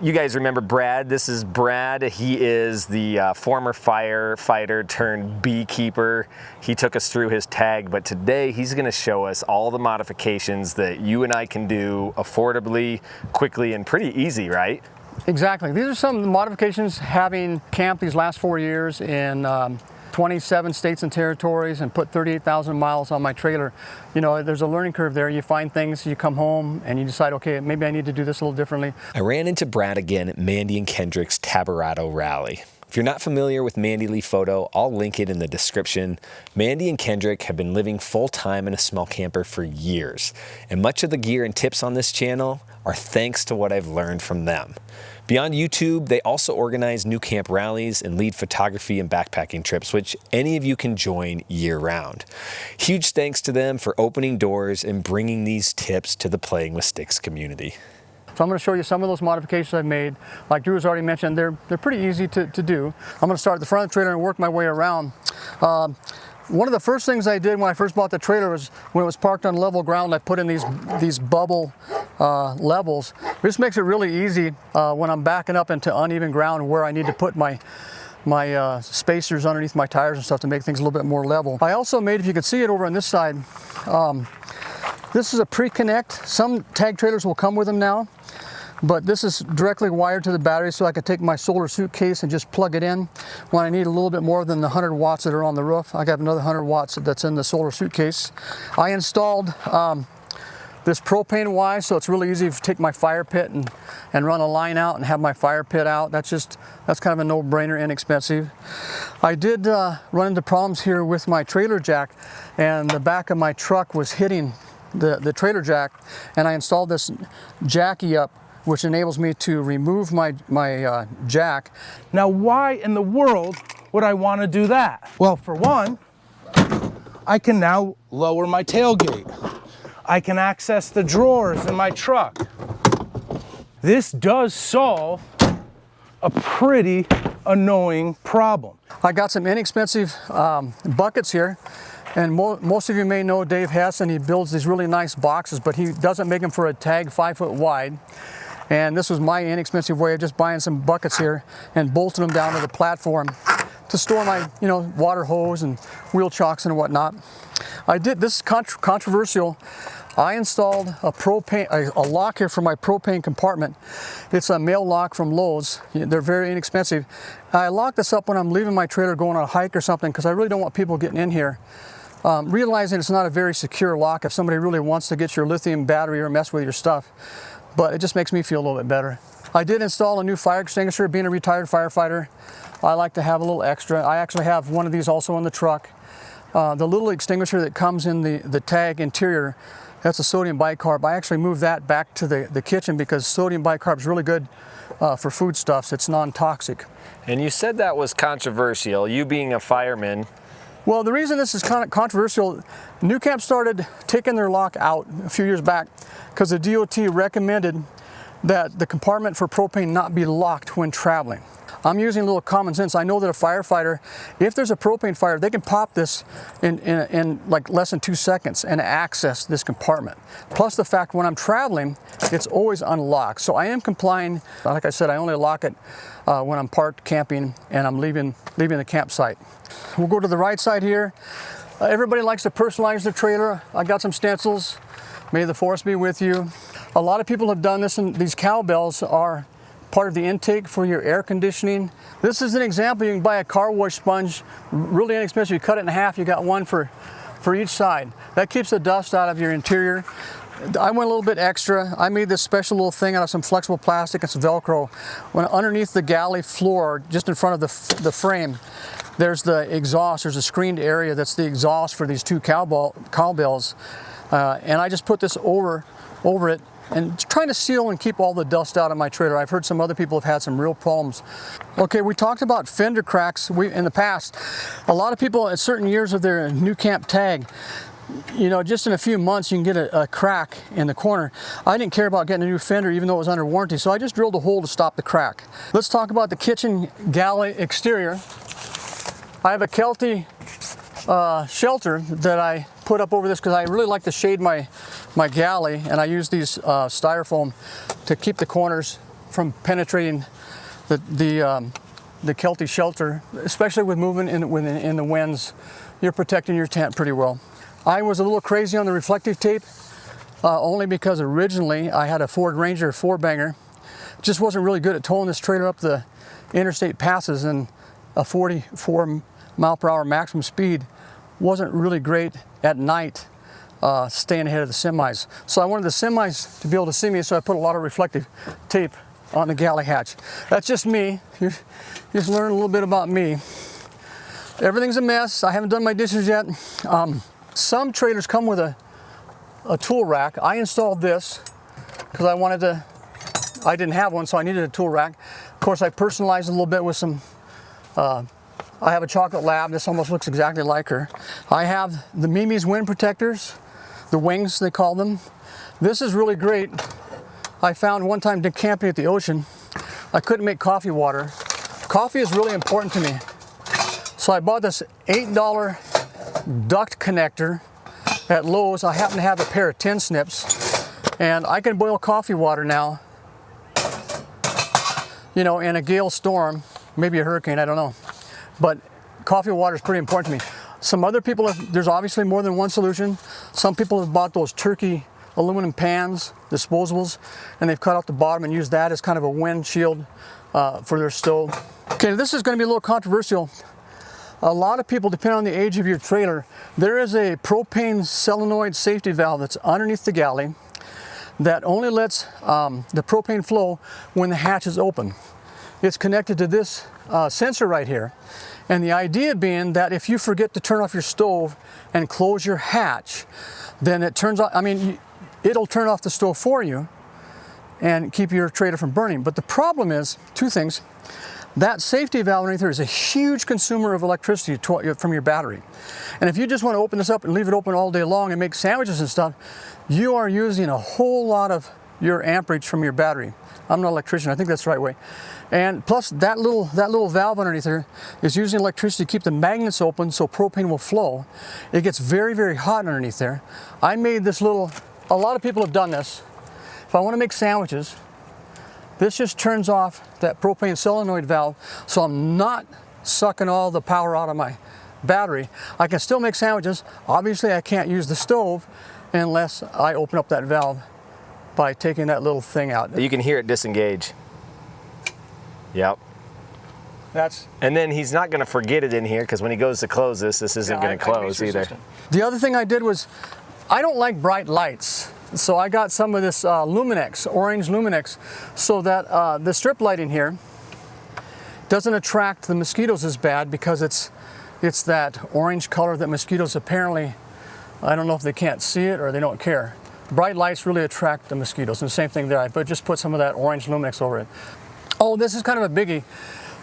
You guys remember Brad? This is Brad. He is the former firefighter turned beekeeper. He took us through his tag, but today he's going to show us all the modifications that you and I can do affordably, quickly, and pretty easy, right? Exactly. These are some of the modifications, having camped these last 4 years in 27 states and territories and put 38,000 miles on my trailer. You know, there's a learning curve there. You find things, you come home and you decide, okay, maybe I need to do this a little differently. I ran into Brad again at Mandy and Kendrick's Taberado rally. If you're not familiar with Mandy Lee Photo, I'll link it in the description. Mandy and Kendrick have been living full-time in a small camper for years, and much of the gear and tips on this channel are thanks to what I've learned from them. Beyond YouTube, they also organize new camp rallies and lead photography and backpacking trips, which any of you can join year-round. Huge thanks to them for opening doors and bringing these tips to the Playing with Sticks community. So I'm going to show you some of those modifications I've made. Like Drew has already mentioned, they're pretty easy to do. I'm going to start at the front of the trailer and work my way around. One of the first things I did when I first bought the trailer was when it was parked on level ground, I put in these bubble levels. This makes it really easy when I'm backing up into uneven ground where I need to put my spacers underneath my tires and stuff to make things a little bit more level. I also made, if you can see it over on this side, this is a pre-connect. Some tag trailers will come with them now, but this is directly wired to the battery, so I can take my solar suitcase and just plug it in when I need a little bit more than the 100 watts that are on the roof. I got another 100 watts that's in the solar suitcase. I installed this propane Y, so it's really easy to take my fire pit and run a line out and have my fire pit out. That's kind of a no-brainer, inexpensive. I did run into problems here with my trailer jack, and the back of my truck was hitting the trailer jack, and I installed this jacky up, which enables me to remove my jack. Now, why in the world would I want to do that? Well, for one, I can now lower my tailgate. I can access the drawers in my truck. This does solve a pretty annoying problem. I got some inexpensive buckets here. And most of you may know Dave Hessen. He builds these really nice boxes, but he doesn't make them for a tag 5 foot wide. And this was my inexpensive way of just buying some buckets here and bolting them down to the platform to store my, water hose and wheel chocks and whatnot. This is controversial. I installed a lock here for my propane compartment. It's a male lock from Lowe's. They're very inexpensive. I lock this up when I'm leaving my trailer going on a hike or something, because I really don't want people getting in here. Realizing it's not a very secure lock if somebody really wants to get your lithium battery or mess with your stuff, but it just makes me feel a little bit better. I did install a new fire extinguisher. Being a retired firefighter, I like to have a little extra. I actually have one of these also in the truck. The little extinguisher that comes in the tag interior, that's a sodium bicarb. I actually moved that back to the kitchen because sodium bicarb is really good for foodstuffs. It's non-toxic. And you said that was controversial, you being a fireman. Well, the reason this is kind of controversial, New Camp started taking their lock out a few years back because the DOT recommended that the compartment for propane not be locked when traveling. I'm using a little common sense. I know that a firefighter, if there's a propane fire, they can pop this in like less than 2 seconds and access this compartment. Plus the fact when I'm traveling, it's always unlocked. So I am complying. Like I said, I only lock it when I'm parked camping and I'm leaving the campsite. We'll go to the right side here. Everybody likes to personalize their trailer. I got some stencils. May the force be with you. A lot of people have done this, and these cowbells are part of the intake for your air conditioning. This is an example. You can buy a car wash sponge, really inexpensive. You cut it in half, you got one for each side. That keeps the dust out of your interior. I went a little bit extra. I made this special little thing out of some flexible plastic and some Velcro. When underneath the galley floor, just in front of the frame, there's the exhaust. There's a screened area that's the exhaust for these two cowbells. And I just put this over it and trying to seal and keep all the dust out of my trailer. I've heard some other people have had some real problems. Okay, we talked about fender cracks in the past. A lot of people at certain years of their New Camp tag, just in a few months you can get a crack in the corner. I didn't care about getting a new fender even though it was under warranty, so I just drilled a hole to stop the crack. Let's talk about the kitchen galley exterior. I have a Kelty shelter that I put up over this because I really like to shade my galley, and I use these styrofoam to keep the corners from penetrating the Kelty shelter, especially with moving in the winds. You're protecting your tent pretty well. I was a little crazy on the reflective tape, only because originally I had a Ford Ranger 4-banger. Just wasn't really good at towing this trailer up the interstate passes, and a 44 mile per hour maximum speed wasn't really great at night, staying ahead of the semis. So I wanted the semis to be able to see me, so I put a lot of reflective tape on the galley hatch. That's just me. You just learn a little bit about me. Everything's a mess. I haven't done my dishes yet. Some trailers come with a tool rack. I installed this because I didn't have one, so I needed a tool rack. Of course, I personalized a little bit with some, I have a chocolate lab. This almost looks exactly like her. I have the Mimi's wind protectors, the wings they call them. This is really great. I found one time camping at the ocean, I couldn't make coffee water. Coffee is really important to me. So I bought this $8 duct connector at Lowe's. I happen to have a pair of tin snips, and I can boil coffee water now, you know, in a gale storm, maybe a hurricane, I don't know. But coffee water is pretty important to me. Some other people there's obviously more than one solution. Some people have bought those turkey aluminum pans, disposables, and they've cut out the bottom and used that as kind of a wind shield for their stove. Okay, this is going to be a little controversial. A lot of people, depending on the age of your trailer, there is a propane solenoid safety valve that's underneath the galley that only lets the propane flow when the hatch is open. It's connected to this sensor right here. And the idea being that if you forget to turn off your stove and close your hatch, then it turns off, it'll turn off the stove for you and keep your trailer from burning. But the problem is, two things. That safety valve underneath there is a huge consumer of electricity from your battery. And if you just want to open this up and leave it open all day long and make sandwiches and stuff, you are using a whole lot of your amperage from your battery. I'm not an electrician, I think that's the right way. And plus that little valve underneath there is using electricity to keep the magnets open so propane will flow. It gets very, very hot underneath there. I made this little, a lot of people have done this. If I want to make sandwiches, this just turns off that propane solenoid valve, so I'm not sucking all the power out of my battery. I can still make sandwiches. Obviously, I can't use the stove unless I open up that valve by taking that little thing out. You can hear it disengage. Yep. And then he's not going to forget it in here, because when he goes to close this isn't going to close either. The other thing I did was, I don't like bright lights. So I got some of this Luminex, orange Luminex, so that the strip lighting here doesn't attract the mosquitoes as bad, because it's that orange color that mosquitoes apparently, I don't know if they can't see it or they don't care. Bright lights really attract the mosquitoes, and the same thing there. I just put some of that orange Luminex over it. Oh, this is kind of a biggie.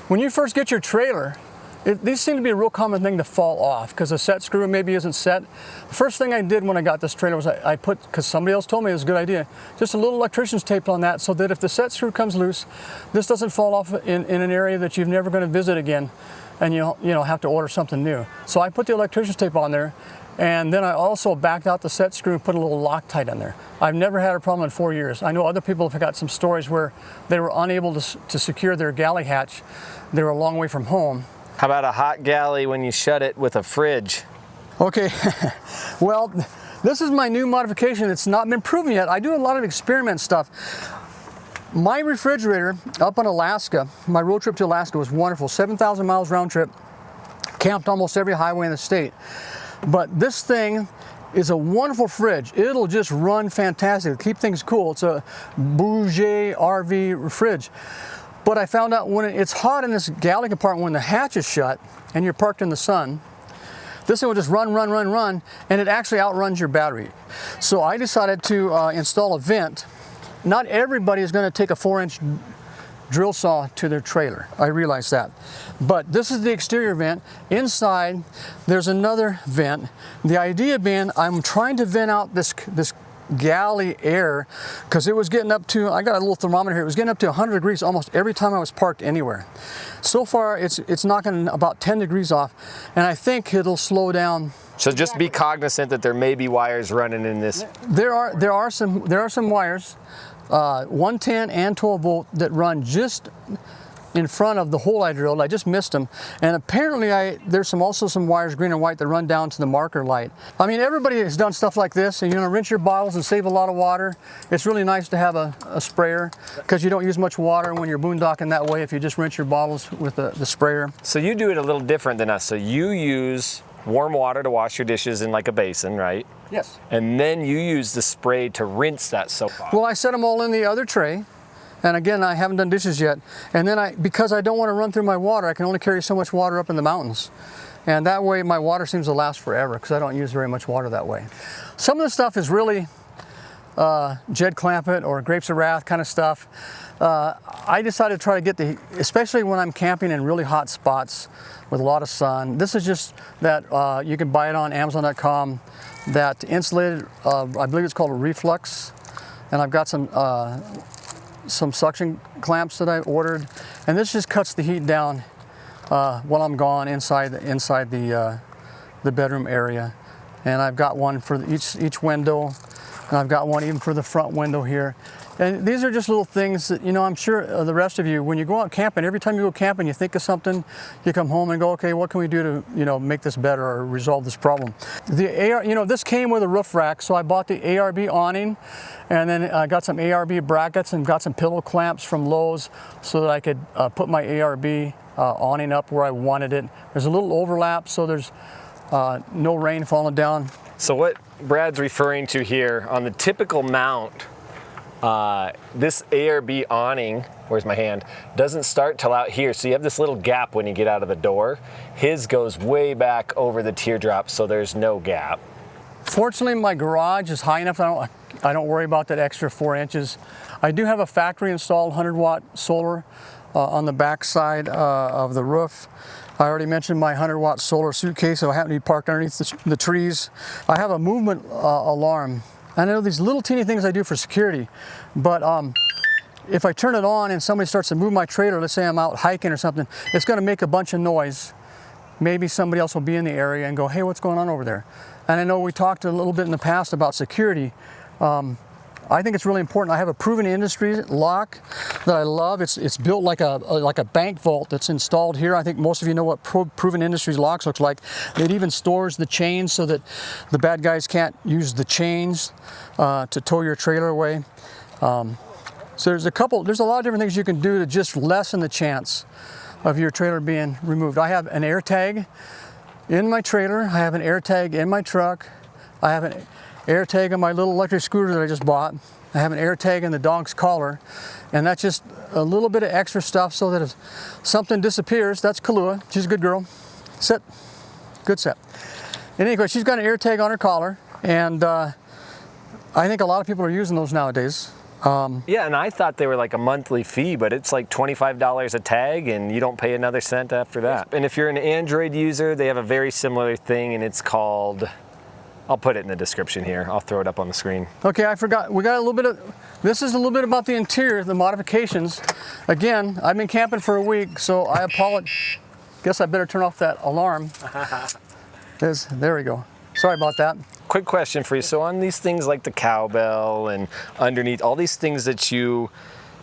When you first get your trailer, these seem to be a real common thing to fall off because the set screw maybe isn't set. The first thing I did when I got this trailer was I put, because somebody else told me it was a good idea, just a little electrician's tape on that, so that if the set screw comes loose, this doesn't fall off in an area that you're never going to visit again, and you have to order something new. So I put the electrician's tape on there, and then I also backed out the set screw and put a little Loctite in there. I've never had a problem in 4 years. I know other people have got some stories where they were unable to secure their galley hatch. They were a long way from home. How about a hot galley when you shut it with a fridge? Okay, well, this is my new modification. It's not been proven yet. I do a lot of experiment stuff. My refrigerator up in Alaska, my road trip to Alaska was wonderful. 7,000 miles round trip, camped almost every highway in the state. But this thing is a wonderful fridge. It'll just run fantastic, keep things cool. It's a Bouger RV fridge. But I found out when it's hot in this galley compartment, when the hatch is shut and you're parked in the sun, this thing will just run, and it actually outruns your battery. So I decided to install a vent. Not everybody is going to take a 4-inch drill saw to their trailer. I realize that. But this is the exterior vent. Inside, there's another vent. The idea being, I'm trying to vent out this galley air, because it was getting up to, I got a little thermometer here, it was getting up to 100 degrees almost every time I was parked anywhere. So far it's knocking about 10 degrees off, and I think it'll slow down. So just be cognizant that there may be wires running in this. There are some wires. 110 and 12 volt that run just in front of the hole I drilled. I just missed them, and apparently there's also some wires, green and white, that run down to the marker light. I mean, everybody has done stuff like this, and rinse your bottles and save a lot of water. It's really nice to have a sprayer, because you don't use much water when you're boondocking that way if you just rinse your bottles with the sprayer. So you do it a little different than us. So you use warm water to wash your dishes in like a basin, right? Yes. And then you use the spray to rinse that soap off. Well, I set them all in the other tray. And again, I haven't done dishes yet. And then because I don't want to run through my water, I can only carry so much water up in the mountains. And that way my water seems to last forever, because I don't use very much water that way. Some of the stuff is really Jed Clampett or Grapes of Wrath kind of stuff. I decided to try to get especially when I'm camping in really hot spots with a lot of sun. This is just that you can buy it on Amazon.com, that insulated, I believe it's called a reflux. And I've got some suction clamps that I ordered, and this just cuts the heat down while I'm gone inside the bedroom area. And I've got one for each window, and I've got one even for the front window here. And these are just little things that, I'm sure the rest of you, when you go out camping, every time you go camping, you think of something, you come home and go, okay, what can we do to, make this better or resolve this problem? This came with a roof rack, so I bought the ARB awning, and then I got some ARB brackets and got some pillow clamps from Lowe's so that I could put my ARB awning up where I wanted it. There's a little overlap, so there's no rain falling down. So what Brad's referring to here, on the typical mount, this ARB awning, where's my hand, doesn't start till out here. So you have this little gap when you get out of the door. His goes way back over the teardrop, so there's no gap. Fortunately, my garage is high enough that I don't worry about that extra 4 inches. I do have a factory installed 100-watt solar on the back side of the roof. I already mentioned my 100-watt solar suitcase, so I happen to be parked underneath the trees. I have a movement alarm. I know these little teeny things I do for security, but if I turn it on and somebody starts to move my trailer, let's say I'm out hiking or something, it's going to make a bunch of noise. Maybe somebody else will be in the area and go, hey, what's going on over there? And I know we talked a little bit in the past about security. I think it's really important. I have a Proven Industries lock that I love. It's built like a bank vault that's installed here. I think most of you know what Proven Industries locks looks like. It even stores the chains so that the bad guys can't use the chains to tow your trailer away. So there's a lot of different things you can do to just lessen the chance of your trailer being removed. I have an air tag in my trailer. I have an air tag in my truck. I have an air tag on my little electric scooter that I just bought. I have an air tag in the dog's collar, and that's just a little bit of extra stuff so that if something disappears, that's Kahlua. She's a good girl. Sit. Good set. And anyway, she's got an air tag on her collar, and I think a lot of people are using those nowadays. Yeah, and I thought they were like a monthly fee, but it's like $25 a tag, and you don't pay another cent after that. And if you're an Android user, they have a very similar thing, and it's called, I'll put it in the description here. I'll throw it up on the screen. Okay, I forgot. We got a little bit of, this is a little bit about the interior, the modifications. Again, I've been camping for a week, so I apologize. Guess I better turn off that alarm. There we go. Sorry about that. Quick question for you. So on these things like the cowbell and underneath, all these things that you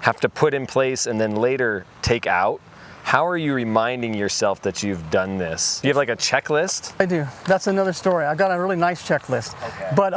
have to put in place and then later take out, how are you reminding yourself that you've done this? Do you have like a checklist? I do. That's another story. I got a really nice checklist. Okay. But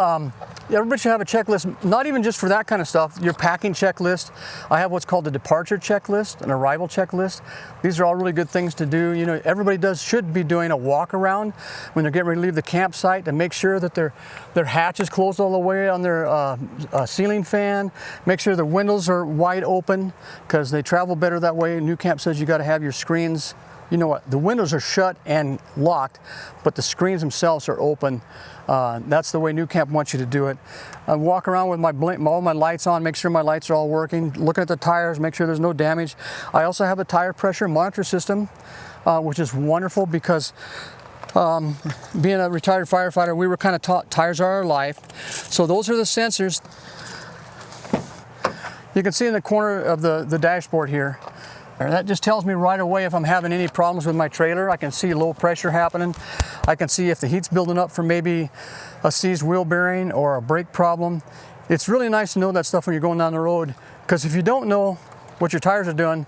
everybody should have a checklist, not even just for that kind of stuff. Your packing checklist. I have what's called a departure checklist, an arrival checklist. These are all really good things to do. You know, everybody should be doing a walk around when they're getting ready to leave the campsite to make sure that their hatch is closed all the way on their ceiling fan. Make sure the windows are wide open because they travel better that way. New Camp says you got to have your screens. You know what? The windows are shut and locked, but the screens themselves are open. That's the way New Camp wants you to do it. I walk around with all my lights on, make sure my lights are all working, looking at the tires, make sure there's no damage. I also have a tire pressure monitor system, which is wonderful because being a retired firefighter, we were kind of taught tires are our life. So those are the sensors. You can see in the corner of the dashboard here. That just tells me right away if I'm having any problems with my trailer. I can see low pressure happening. I can see if the heat's building up for maybe a seized wheel bearing or a brake problem. It's really nice to know that stuff when you're going down the road, because if you don't know what your tires are doing,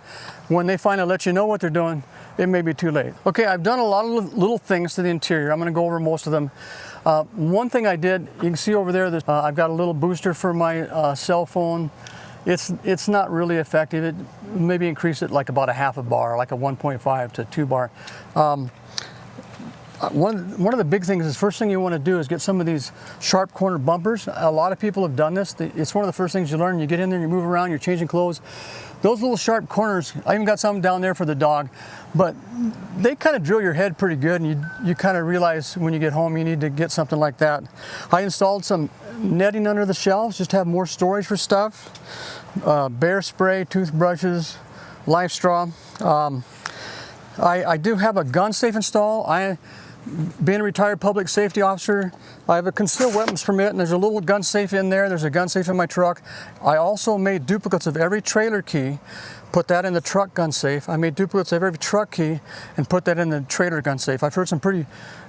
when they finally let you know what they're doing, it may be too late. Okay, I've done a lot of little things to the interior. I'm going to go over most of them. One thing I did, you can see over there, I've got a little booster for my cell phone. It's not really effective. It maybe increase it like about a half a bar, like a 1.5 to 2 bar. One of the big things is, first thing you want to do is get some of these sharp corner bumpers. A lot of people have done this. It's one of the first things you learn. You get in there, you move around, you're changing clothes. Those little sharp corners, I even got some down there for the dog, but they kind of drill your head pretty good, and you kind of realize when you get home you need to get something like that. I installed some netting under the shelves just to have more storage for stuff. Bear spray, toothbrushes, life straw. I do have a gun safe installed. Being a retired public safety officer, I have a concealed weapons permit, and there's a little gun safe in there. There's a gun safe in my truck. I also made duplicates of every trailer key, put that in the truck gun safe. I made duplicates of every truck key and put that in the trailer gun safe. I've heard some pretty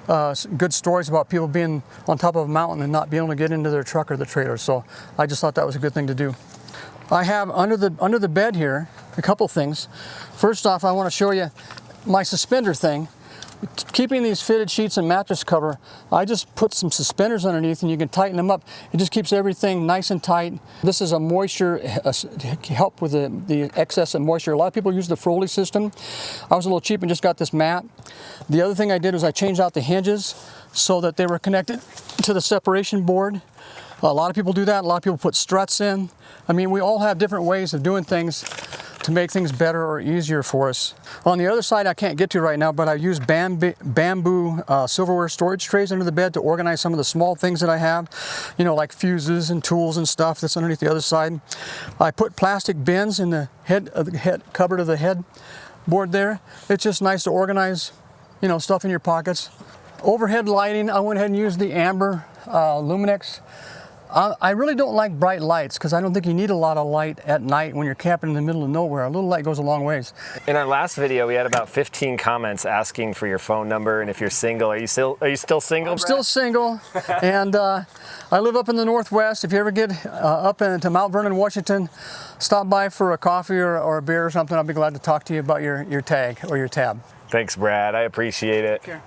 good stories about people being on top of a mountain and not being able to get into their truck or the trailer, so I just thought that was a good thing to do. I have under the bed here a couple things. First off, I want to show you my suspender thing. Keeping these fitted sheets and mattress cover, I just put some suspenders underneath, and you can tighten them up. It just keeps everything nice and tight. This is a moisture, help with the excess of moisture. A lot of people use the Froley system. I was a little cheap and just got this mat. The other thing I did was I changed out the hinges so that they were connected to the separation board. A lot of people do that. A lot of people put struts in. I mean, we all have different ways of doing things to make things better or easier for us. On the other side, I can't get to right now, but I use bamboo silverware storage trays under the bed to organize some of the small things that I have, you know, like fuses and tools and stuff that's underneath the other side. I put plastic bins in the head cupboard of the headboard there. It's just nice to organize, you know, stuff in your pockets. Overhead lighting, I went ahead and used the amber Luminex. I really don't like bright lights because I don't think you need a lot of light at night when you're camping in the middle of nowhere. A little light goes a long ways. In our last video, we had about 15 comments asking for your phone number and if you're single. Are you still single? I'm still single, and I live up in the Northwest. If you ever get up into Mount Vernon, Washington, stop by for a coffee or a beer or something. I'll be glad to talk to you about your tag or your tab. Thanks, Brad. I appreciate it. Take care.